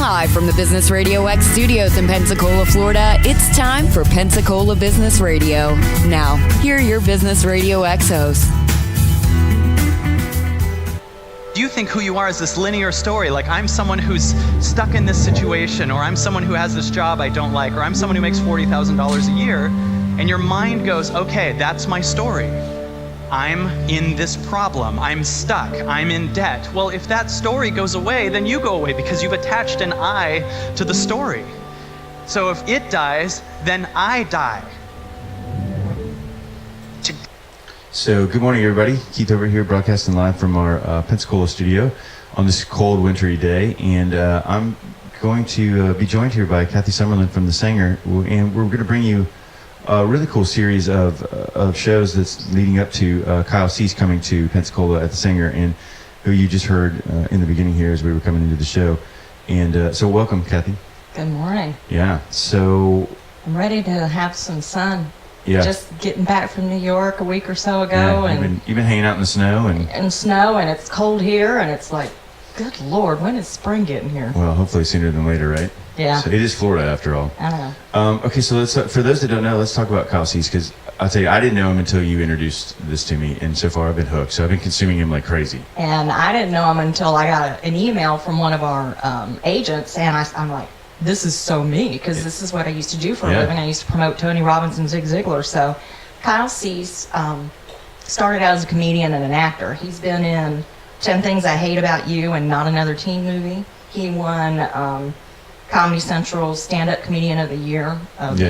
live from the Business Radio X studios in Pensacola, Florida, it's time for Pensacola Business Radio. Now, here are your Business Radio X hosts. Do you think who you are is this linear story? Like, I'm someone who's stuck in this situation, or I'm someone who has this job I don't like, or I'm someone who makes $40,000 a year, and your mind goes, okay, that's my story. I'm in this problem, I'm stuck, I'm in debt. Well, if that story goes away, then you go away because you've attached an I to the story. So if it dies, then I die. So good morning, everybody. Keith over here broadcasting live from our Pensacola studio on this cold, wintry day. And I'm going to be joined here by Kathy Summerlin from The Singer, and we're going to bring you a really cool series of shows that's leading up to Kyle Cease coming to Pensacola at The Singer, and who you just heard in the beginning here as we were coming into the show. And so welcome, Kathy. Good morning. Yeah, so... I'm ready to have some sun. Yeah. Just getting back from New York a week or so ago. Yeah, and you've been hanging out in the snow. And snow, and it's cold here, and it's like, good Lord, when is spring getting here? Well, hopefully sooner than later, right? Yeah. So it is Florida after all. I know. Okay, so let's for those that don't know, let's talk about Kyle Cease, because I'll tell you, I didn't know him until you introduced this to me, and so far I've been hooked. So I've been consuming him like crazy. And I didn't know him until I got an email from one of our agents, and I'm like, this is so me, because this is what I used to do for a living. I used to promote Tony Robbins and Zig Ziglar. So Kyle Cease started out as a comedian and an actor. He's been in 10 Things I Hate About You and Not Another Teen Movie. He won Comedy Central's Stand-Up Comedian of the Year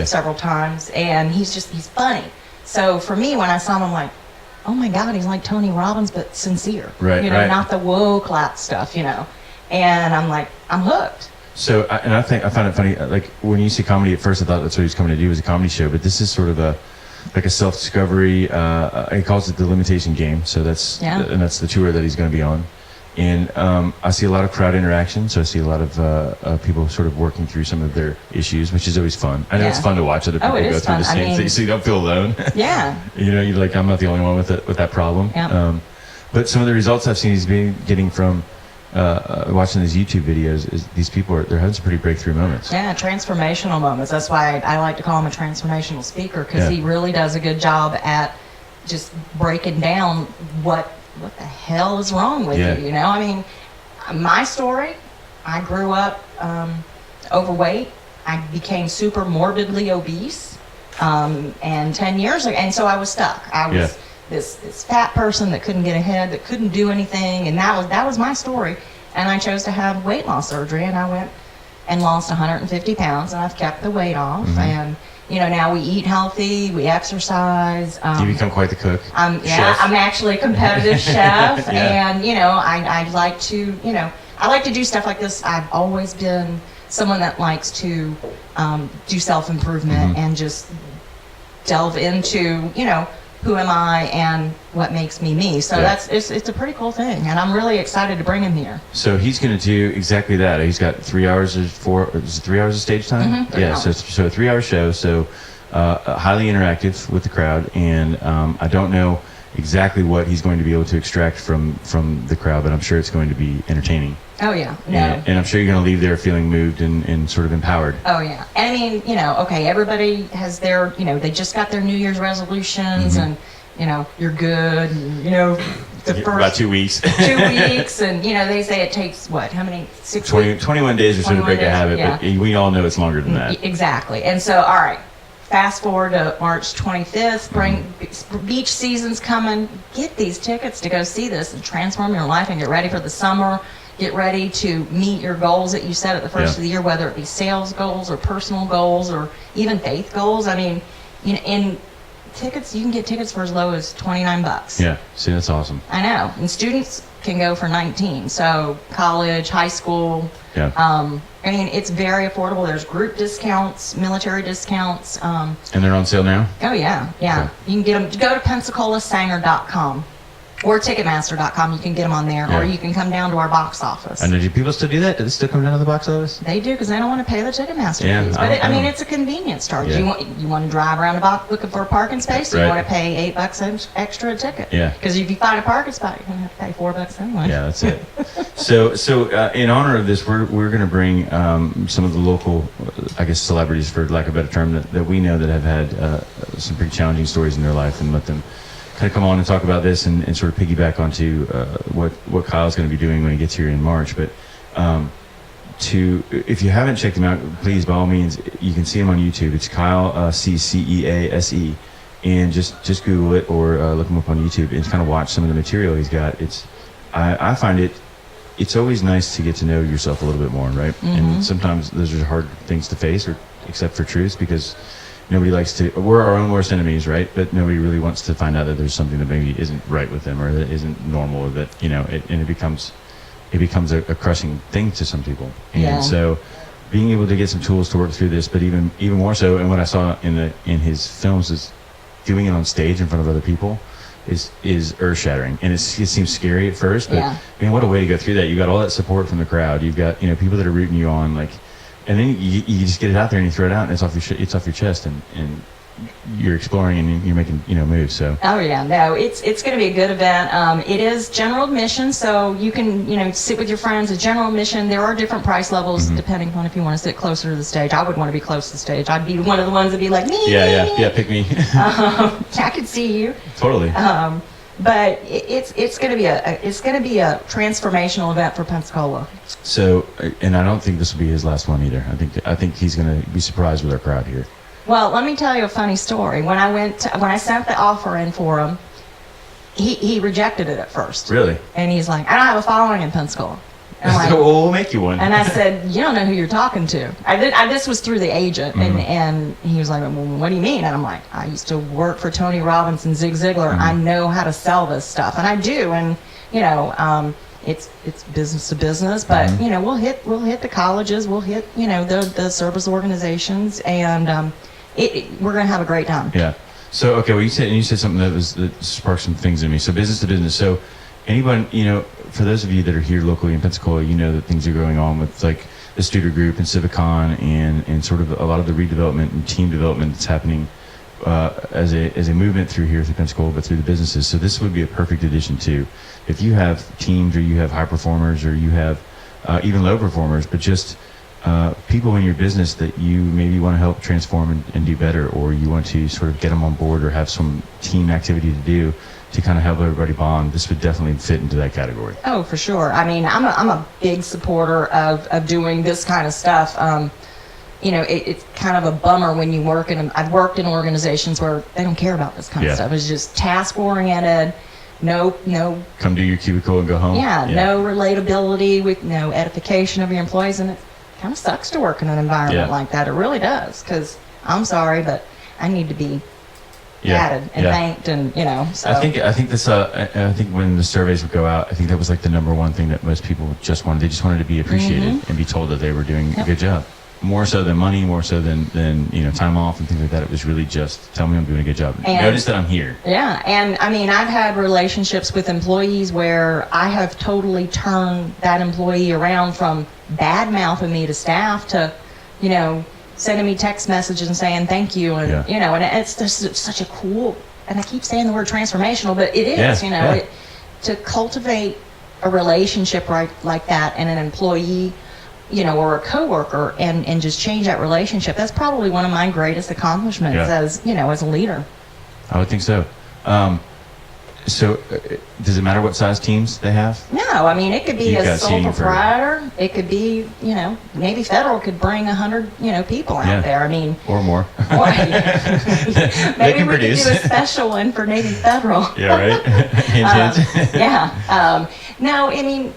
several times, and he's funny. So for me, when I saw him, I'm like, oh my God, he's like Tony Robbins, but sincere. Right, not the whoa clap stuff, And I'm like, I'm hooked. So, I found it funny, like when you say comedy, at first I thought that's what he was coming to do, was a comedy show, but this is sort of a self-discovery, he calls it the Limitation Game, so that's the tour that he's going to be on. And I see a lot of crowd interaction, so I see a lot of people sort of working through some of their issues, which is always fun. I know it's fun to watch other people go through the same thing, so you don't feel alone. Yeah. You're like, I'm not the only one with that problem. Yeah. But some of the results I've seen he's been getting from watching these YouTube videos is these people they're having some pretty breakthrough moments. Yeah, transformational moments. That's why I like to call him a transformational speaker, because he really does a good job at just breaking down what the hell is wrong with you. I mean, my story, I grew up overweight. I became super morbidly obese, and 10 years ago, and so I was stuck. I was this fat person that couldn't get ahead, that couldn't do anything, and that was my story. And I chose to have weight loss surgery, and I went and lost 150 pounds, and I've kept the weight off. Mm-hmm. And now we eat healthy, we exercise. You become quite the cook. I'm actually a competitive chef, and I like to do stuff like this. I've always been someone that likes to do self-improvement and just delve into who am I and what makes me me. So it's a pretty cool thing, and I'm really excited to bring him here. So he's going to do exactly that. He's got 3 hours or 3 hours of stage time? Mm-hmm. Yeah, so a 3-hour show, so highly interactive with the crowd, and I don't know exactly what he's going to be able to extract from the crowd, but I'm sure it's going to be entertaining. Oh, yeah. No. And I'm sure you're going to leave there feeling moved and sort of empowered. Oh, yeah. And I mean, everybody has their, they just got their New Year's resolutions, and, you're good, and, the first... About 2 weeks. 2 weeks, and, they say it takes, what, how many? 21 days or so to break a habit, but we all know it's longer than that. Exactly. And so, all right. Fast forward to March 25th, beach season's coming. Get these tickets to go see this and transform your life and get ready for the summer. Get ready to meet your goals that you set at the first of the year, whether it be sales goals or personal goals or even faith goals. I mean, in tickets, you can get tickets for as low as $29. Yeah, see, that's awesome. I know. And students can go for $19. So college, high school. Yeah. I mean, it's very affordable. There's group discounts, military discounts. And they're on sale now? Oh, yeah. Okay. You can get them. Go to PensacolaSanger.com or Ticketmaster.com. You can get them on there, or you can come down to our box office. And do people still do that? Do they still come down to the box office? They do, because they don't want to pay the Ticketmaster fees. But I mean, it's a convenience charge. Yeah. You want to drive around the block looking for a parking space? You want to pay $8 extra a ticket. Yeah. Because if you find a parking spot, you're going to have to pay $4 anyway. Yeah, that's it. So in honor of this, we're going to bring some of the local, I guess, celebrities, for lack of a better term, that we know that have had some pretty challenging stories in their life, and let them kind of come on and talk about this and sort of piggyback onto what Kyle's going to be doing when he gets here in March. But if you haven't checked him out, please, by all means, you can see him on YouTube. It's Kyle Ccease, and just Google it or look him up on YouTube and kind of watch some of the material he's got. I find it's always nice to get to know yourself a little bit more, right? Mm-hmm. And sometimes those are hard things to face or accept for truths, because nobody likes to, we're our own worst enemies, right? But nobody really wants to find out that there's something that maybe isn't right with them, or that isn't normal, or that, it becomes a crushing thing to some people. And so being able to get some tools to work through this, but even more so, and what I saw in his films, is doing it on stage in front of other people is earth-shattering, and it seems scary at first, but man, what a way to go through that. You got all that support from the crowd, you've got people that are rooting you on, like, and then you just get it out there and you throw it out, and it's off your chest, and you're exploring and you're making moves. So it's going to be a good event. It is general admission, so you can sit with your friends. It's general admission. There are different price levels depending upon if you want to sit closer to the stage. I would want to be close to the stage. I'd be one of the ones that'd be like me. Pick me. I could see you totally. But it's going to be a transformational event for Pensacola. So, and I don't think this will be his last one either. I think he's going to be surprised with our crowd here. Well, let me tell you a funny story. When I sent the offer in for him, he rejected it at first. Really? And he's like, I don't have a following in Pensacola. And I'm like, well, we'll make you one. And I said, you don't know who you're talking to. This was through the agent, and he was like, well, what do you mean? And I'm like, I used to work for Tony Robbins and Zig Ziglar. I know how to sell this stuff, and I do. And it's business to business, but we'll hit the colleges, we'll hit the service organizations, and we're gonna have a great time. Yeah. So okay, well, you said something that sparked some things in me. So business to business. So anyone, for those of you that are here locally in Pensacola, that things are going on with like the Studer Group and Civicon and sort of a lot of the redevelopment and team development that's happening as a movement through Pensacola, but through the businesses. So this would be a perfect addition to, if you have teams, or you have high performers, or you have even low performers, but just people in your business that you maybe want to help transform and do better, or you want to sort of get them on board or have some team activity to do to kind of help everybody bond. This would definitely fit into that category. Oh, for sure. I mean, I'm a big supporter of doing this kind of stuff. It's kind of a bummer when you work I've worked in organizations where they don't care about this kind of stuff. It's just task oriented. No. Come do your cubicle and go home. No relatability, with no edification of your employees, and it kind of sucks to work in an environment like that. It really does, because I'm sorry, but I need to be added and thanked, and So. I think this. I think when the surveys would go out, I think that was like the number one thing that most people just wanted. They just wanted to be appreciated and be told that they were doing a good job. More so than money, more so than time off and things like that. It was really just, tell me I'm doing a good job. Notice that I'm here. Yeah, and I mean, I've had relationships with employees where I have totally turned that employee around from bad mouthing me to staff to, sending me text messages and saying thank you, and and it's just such a cool. And I keep saying the word transformational, but it is. To cultivate a relationship like that, and an employee, or a coworker, and just change that relationship. That's probably one of my greatest accomplishments as a leader. I would think so. So, does it matter what size teams they have? No, I mean, it could be a sole proprietor. It could be, maybe Federal could bring 100, people out there. I mean, or more. Maybe we could do a special one for Navy Federal. Right. No, I mean,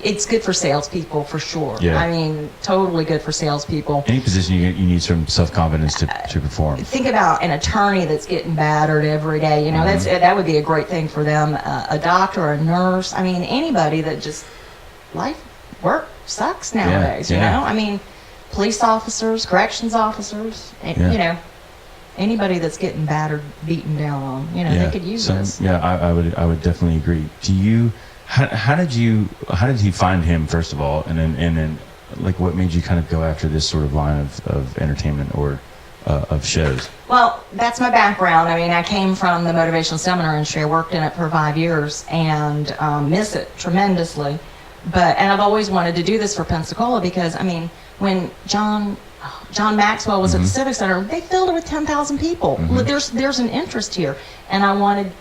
it's good for salespeople for sure. I mean, totally good for salespeople. Any position you need some self-confidence to perform. Think about an attorney that's getting battered every day. That would be a great thing for them. A doctor, a nurse. I mean, anybody that just work sucks nowadays. I mean, police officers, corrections officers. Anybody that's getting battered, beaten down on. They could use this. Yeah, I would definitely agree. Do you? How did you find him, first of all, and then like what made you kind of go after this sort of line of entertainment or of shows? Well, that's my background. I mean, I came from the motivational seminar industry. I worked in it for 5 years and miss it tremendously. and I've always wanted to do this for Pensacola because, I mean, when John Maxwell was at the Civic Center, they filled it with 10,000 people. There's an interest here. And I wanted,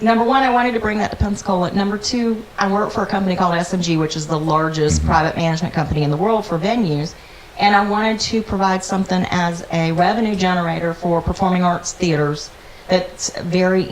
number one, I wanted to bring that to Pensacola. Number two, I work for a company called SMG, which is the largest private management company in the world for venues. And I wanted to provide something as a revenue generator for performing arts theaters that's very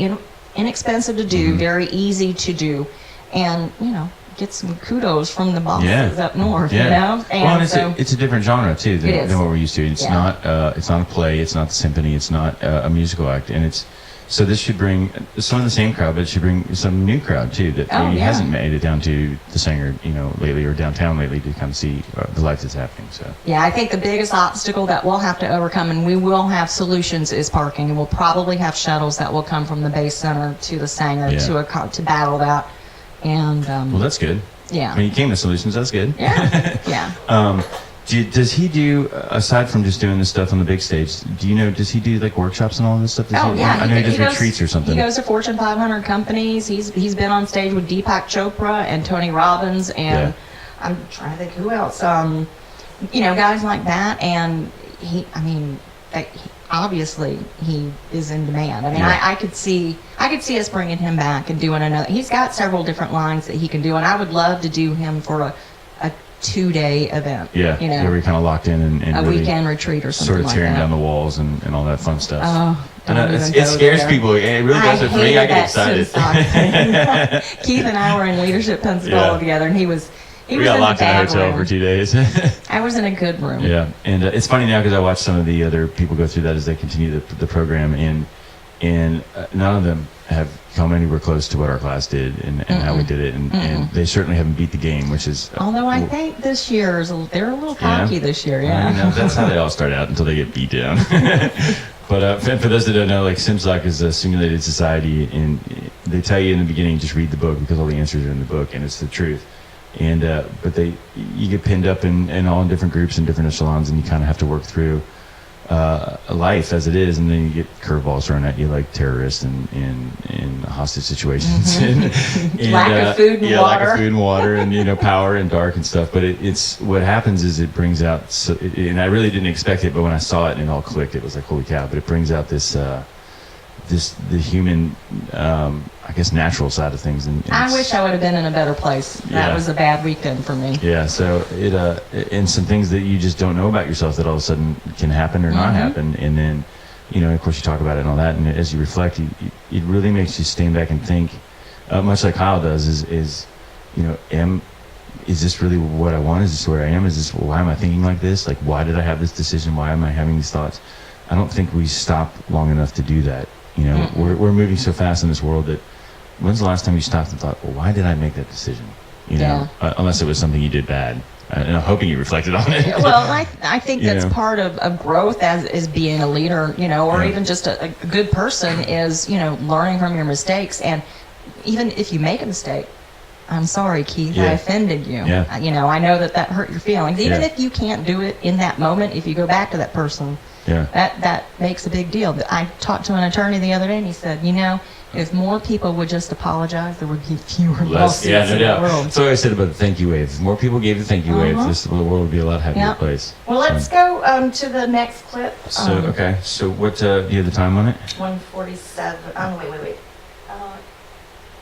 inexpensive to do, very easy to do, and, you know, get some kudos from the bosses up north, you know? And well, it's a different genre, too, than what we're used to. It's not a play, it's not the symphony, it's not a musical act, and so this should bring some of the same crowd, but it should bring some new crowd, too, that maybe hasn't made it down to the Sanger, you know, lately, or downtown lately to come see the life that's happening, so. Yeah, I think the biggest obstacle that we'll have to overcome, and we will have solutions, is parking, and we'll probably have shuttles that will come from the base center to the Sanger to battle that, and... well, that's good. Yeah. I mean, you came to solutions, that's good. Yeah, yeah. Does he do, aside from just doing this stuff on the big stage, do you know, does he do like workshops and all this stuff? I know he does retreats or something. He goes to Fortune 500 companies. He's been on stage with Deepak Chopra and Tony Robbins, and I'm trying to think who else. You know, guys like that, and obviously he is in demand. I mean, I could see us bringing him back and doing another. He's got several different lines that he can do, and I would love to do him for a 2-day event. Yeah, you know, where we kind of locked in and a really weekend retreat or something sort of tearing like that. down the walls and all that fun stuff. Oh, it scares people. It really does it for me. I get excited. Keith and I were in Leadership Pensacola together, and he was we got locked in a hotel room for 2 days. I was in a good room. Yeah, and it's funny now because I watch some of the other people go through that as they continue the program, and none of them have come anywhere close to what our class did and how we did it, and they certainly haven't beat the game, which is... Although I think this year, they're a little cocky this year, yeah. You know, that's how they all start out until they get beat down. But for those that don't know, like Simstock is a simulated society, and they tell you in the beginning, just read the book because all the answers are in the book, and it's the truth. And but you get pinned up in all different groups and different echelons, and you kind of have to work through life as it is, and then you get curveballs thrown at you like terrorists and hostage situations and lack of food and water. Lack of food and water, and you know, power and dark and stuff. But it's what happens is it brings out, and I really didn't expect it, but when I saw it and it all clicked, it was like, holy cow! But it brings out the human, I guess, natural side of things. And I wish I would have been in a better place. That was a bad weekend for me. Yeah, so and some things that you just don't know about yourself that all of a sudden can happen or not happen, and then, you know, of course you talk about it and all that, and as you reflect, it really makes you stand back and think, much like Kyle does, is you know, is this really what I want? Is this where I am? Why am I thinking like this? Like, why did I have this decision? Why am I having these thoughts? I don't think we stop long enough to do that. You know, we're moving so fast in this world that when's the last time you stopped and thought, well, why did I make that decision? You know, unless it was something you did bad. And I'm hoping you reflected on it. Well, I think that's part of growth as being a leader, you know, or even just a good person is, you know, learning from your mistakes. And even if you make a mistake, I'm sorry, Keith, I offended you. Yeah. You know, I know that hurt your feelings. Even if you can't do it in that moment, if you go back to that person, that makes a big deal. I talked to an attorney the other day, and he said, you know, if more people would just apologize, there would be fewer lawsuits in the world. That's what I said about the thank you wave. If more people gave the thank you wave, the world would be a lot happier place. Well, let's go to the next clip. So what, do you have the time on it? 1:47. Oh, wait.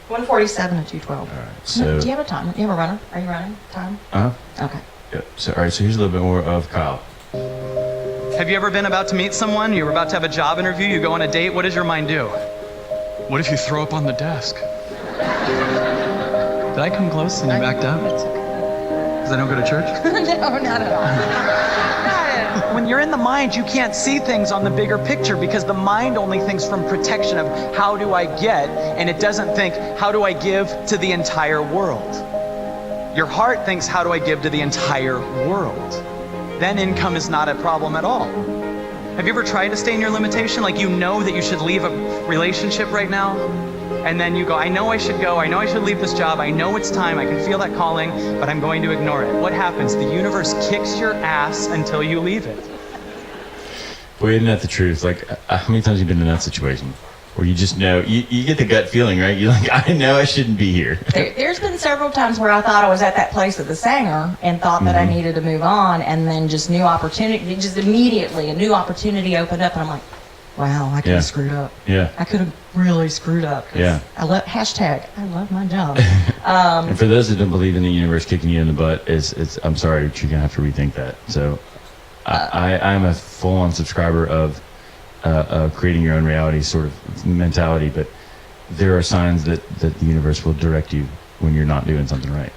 1:47 to 2:12. All right. So do you have a time? You have a runner? Are you running time? Okay. Yep. So all right. So here's a little bit more of Kyle. Have you ever been about to meet someone? You were about to have a job interview. You go on a date. What does your mind do? What if you throw up on the desk? Did I come close and you backed up? Because I don't go to church? No, not at all. When you're in the mind, you can't see things on the bigger picture because the mind only thinks from protection of how do I get, and it doesn't think how do I give to the entire world. Your heart thinks how do I give to the entire world. Then income is not a problem at all. Have you ever tried to stay in your limitation? Like, you know that you should leave a relationship right now, and then you go, I know I should go, I know I should leave this job, I know it's time, I can feel that calling, but I'm going to ignore it. What happens? The universe kicks your ass until you leave it. Boy, isn't that the truth? Like, how many times have you been in that situation? or you just know, you get the gut feeling, right? You're like, I know I shouldn't be here. There's been several times where I thought I was at that place at the Sanger and thought that I needed to move on, and then just immediately a new opportunity opened up, and I'm like, wow, I could have screwed up. Yeah. I could have really screwed up. Yeah. I love my job. And for those that don't believe in the universe kicking you in the butt, I'm sorry, but you're going to have to rethink that. So I'm a full-on subscriber of creating your own reality sort of mentality, but there are signs that the universe will direct you when you're not doing something right.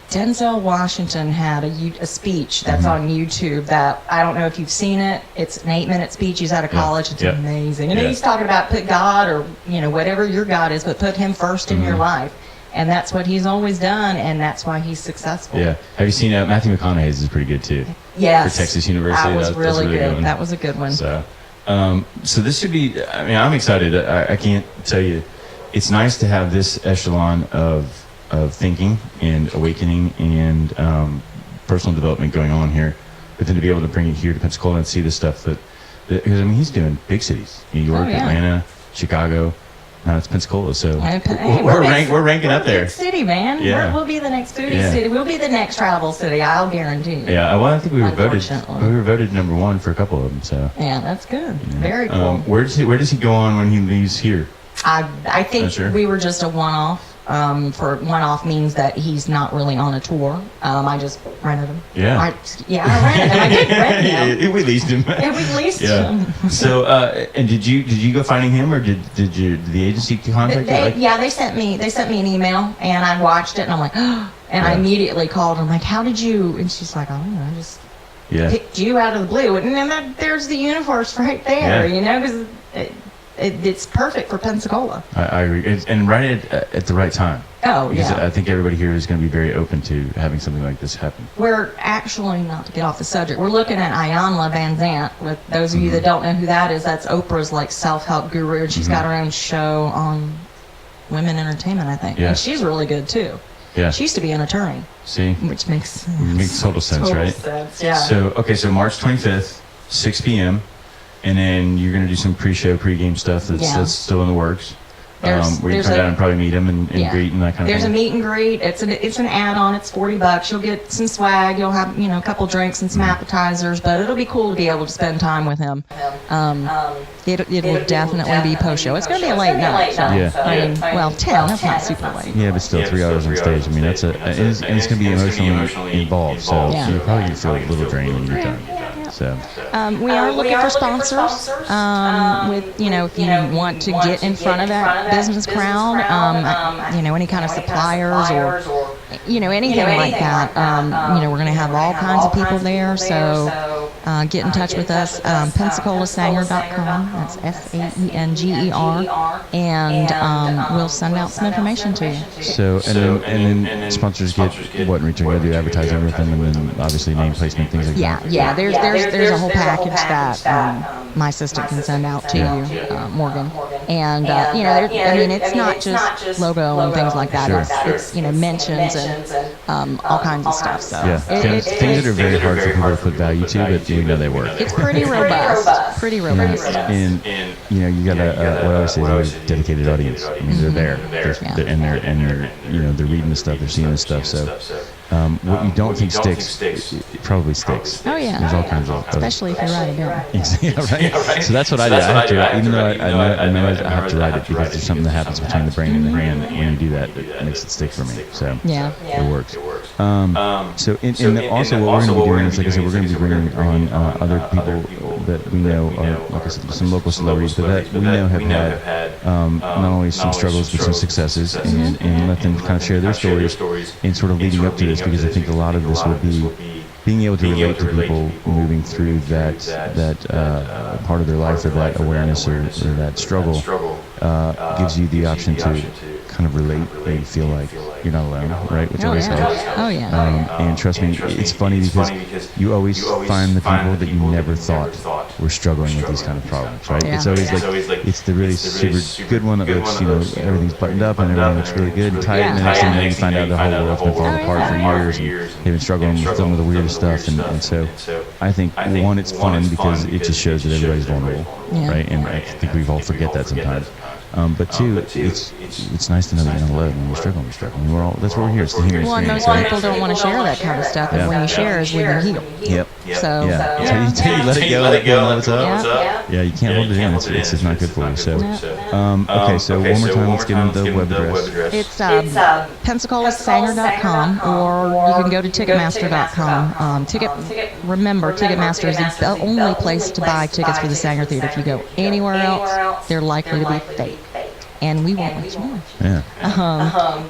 Denzel Washington had a speech that's on YouTube that, I don't know if you've seen it. It's an 8-minute speech. He's out of college. It's amazing. And he's talking about put God, or whatever your God is, but put him first in your life. And that's what he's always done, and that's why he's successful. Yeah. Have you seen Matthew McConaughey's is pretty good too? Yes. For Texas University. That was really good. That was a good one. So this should be, I'm excited. I can't tell you. It's nice to have this echelon of thinking and awakening and personal development going on here, but then to be able to bring it here to Pensacola and see the stuff because he's doing big cities, New York, Atlanta, Chicago. Now it's Pensacola, so we're ranking up there. Big city, man. Yeah. We'll be the next foodie city. We'll be the next travel city. I'll guarantee you. Yeah, well, I think we were voted #1 for a couple of them. So yeah, that's good. Very cool. Where does he go on when he leaves here? I think we were just a one-off. For one-off means that he's not really on a tour. I just rented him. Yeah. I rented him. I did rent him. We leased him. Yeah, we leased him. So, and did you go finding him, or did the agency contact you? They sent me an email, and I watched it, and I'm like, and I immediately called her. I'm like, how did you? And she's like, oh, I just picked you out of the blue, and then there's the universe right there, because it's perfect for Pensacola. I agree, and right at the right time. Oh, because I think everybody here is going to be very open to having something like this happen. We're actually, not to get off the subject, we're looking at Ayanla Van Zant. With those of you that don't know who that is, that's Oprah's self-help guru, and she's got her own show on Women Entertainment, I think. Yeah. And she's really good too. Yeah. She used to be an attorney. See? Which makes total sense, right? Sense, yeah. So March 25th, 6 p.m., and then you're going to do some pre-game stuff that's still in the works. Where you come down and probably meet him and greet and that kind of thing. There's a meet and greet. It's an add-on. It's $40. You'll get some swag. You'll have a couple drinks and some appetizers. But it'll be cool to be able to spend time with him. It will definitely be post-show. It's going to be a late night. So, 10. That's not super late. Yeah, but still 3 hours on stage. That's and it's going to be emotionally involved. So you're probably going to feel a little drained when you're done. So we are looking for sponsors. With if you want to get in front of that business crowd, any kind of suppliers or anything like that. We're going to have all kinds of people there. So get in touch with us. PensacolaSanger.com. That's SAENGER, and we'll send out some information to you. So and then sponsors get what in return? You do advertising with them, and then obviously name placement, things like that. Yeah. There's a whole package that my assistant can send out to you, Morgan. And it's not just logo and things like that. Sure. It's mentions and all kinds of stuff. So things that are very hard for people to put value to, but we know they work. It's pretty robust. Pretty robust. And you got what I always say is a dedicated audience. They're there. They're reading the stuff. They're seeing the stuff. So what you don't think sticks, it probably sticks. Oh yeah. There's all kinds of. Especially if you write it down. Yeah, right. So that's what I do. I have to, even though I know I have to write it because there's something that happens between the brain and the hand. When you do that, it makes it stick for me. So it works. So also what we're going to be doing is, like I said, we're going to be bringing on other people that we know, like I said, some local celebrities, but that we know have had not only some struggles but some successes, and let them kind of share their stories in sort of leading up to this, because I think a lot of this will be being able to relate to people moving through that part of their life, or that awareness, or that struggle, gives you the option to kind of relate and feel like you're not alone, right? Which always helps. Oh yeah. And trust me, it's funny because you always find the people that you never thought were struggling with these kind of problems, right? Yeah. It's always like it's the really super good one that looks, everything's buttoned up and everything looks really good and tight, and the next thing you find out the whole world's been falling apart for years, and they've been struggling with some of the weirdest stuff, and so I think one, it's fun because it just shows that everybody's vulnerable, right? And I think we all forget that sometimes. But two, it's nice to know that you're not alone when you're struggling. That's what we're here. It's the human Well, and experience. most Right? people don't want to share that kind of stuff, and when you share is when you heal. Yep. So Yeah. Until you let it go, let what's up. Yeah, you can't hold it in. It's just not good for you. So, okay. So one more time, let's get into the web address. It's PensacolaSanger.com, or you can go to Ticketmaster.com. Remember, Ticketmaster is the only place to buy tickets for the Sanger Theater. If you go anywhere else, they're likely to be fake. And we won't let you know. Yeah.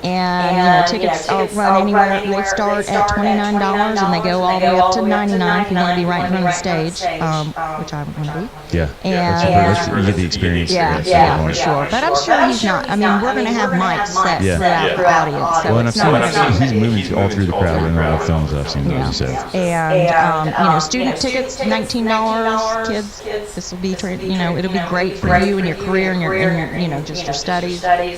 And tickets run anywhere. They start at $29 and they go all the way up to $99 if you want to be right in front of the stage, which I want to be. Yeah. And you get the experience. Yeah, for sure. But I'm sure he's not. I mean, we're going to have mics set throughout the audience. So Well, and I've it's not seen gonna he's moving all through the crowd in all the films I've seen. So. And student tickets, $19. Kids, this will be it'll be great for you and your career and your just your studies. I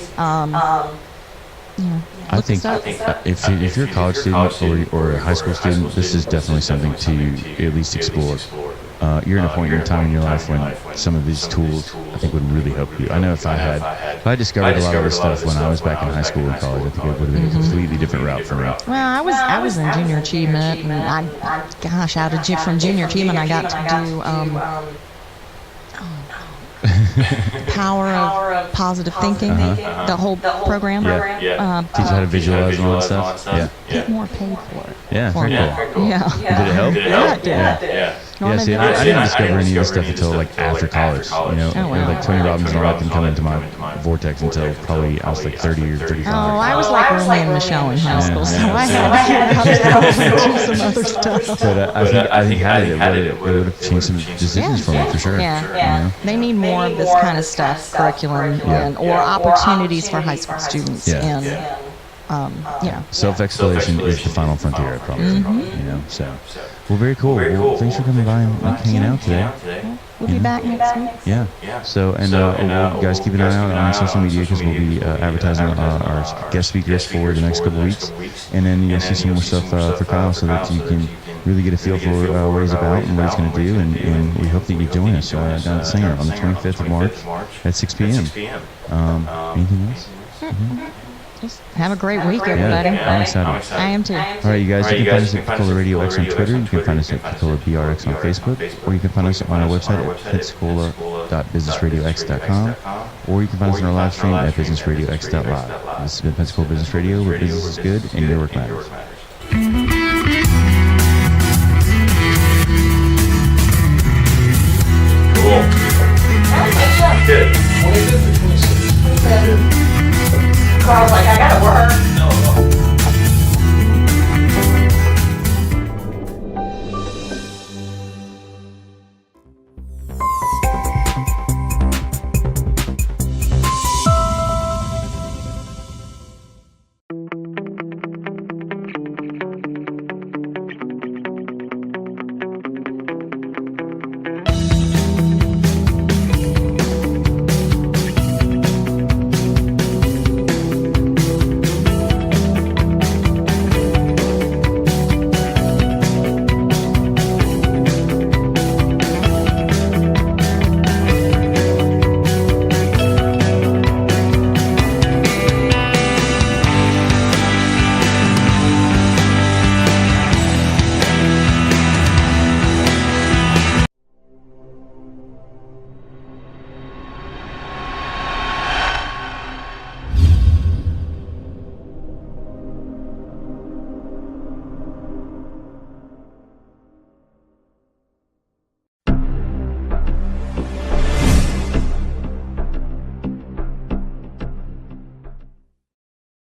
think if you're a college student or a high school student, this is definitely something to at least explore. You're in a point in time in your life when some of these tools, I think, would really help you. I know if I discovered a lot of this stuff when I was back in high school and college, I think it would have been a completely different route for me. Well, I was in junior achievement, and from junior achievement, I got to do Power of Positive Thinking, the whole program. Teach you how to visualize and all that stuff. Get more paid for it. Yeah, very cool. Yeah. Did it help? Yeah, it did. Yeah, see, I didn't discover any of this stuff until like after college. Like Tony Robbins and all that didn't come into my vortex until probably I was like 30 or 35. Oh, I was like Romy and Michelle in high school, so I had to do some other stuff. But I think had it would have changed some decisions for me for sure. Yeah. They need more of this kind of stuff, curriculum, or opportunities for high school students. Self-exploration is the final frontier, I promise. So, well, very cool. Well, thanks for coming by and hanging out today. We'll be back next week. Yeah. So, and you guys keep an eye out on social media because we'll be advertising our guest speakers for the next couple of weeks, and then you'll see some more stuff for Kyle so that you can really get a feel for what he's about and what he's going to do, and we hope that you join us down at the Singer on the 25th of March at 6 p.m. Anything else? Just have a great week, everybody. I'm excited. I am too. All right, you guys, you can find us at Pensacola Radio X on Twitter. You can find us at Pensacola BRX on Facebook. Or you can find us on our website at pensacola.businessradiox.com. Or you can find us on our live stream at businessradiox.live. This has been Pensacola Business Radio, where business is good and your work matters.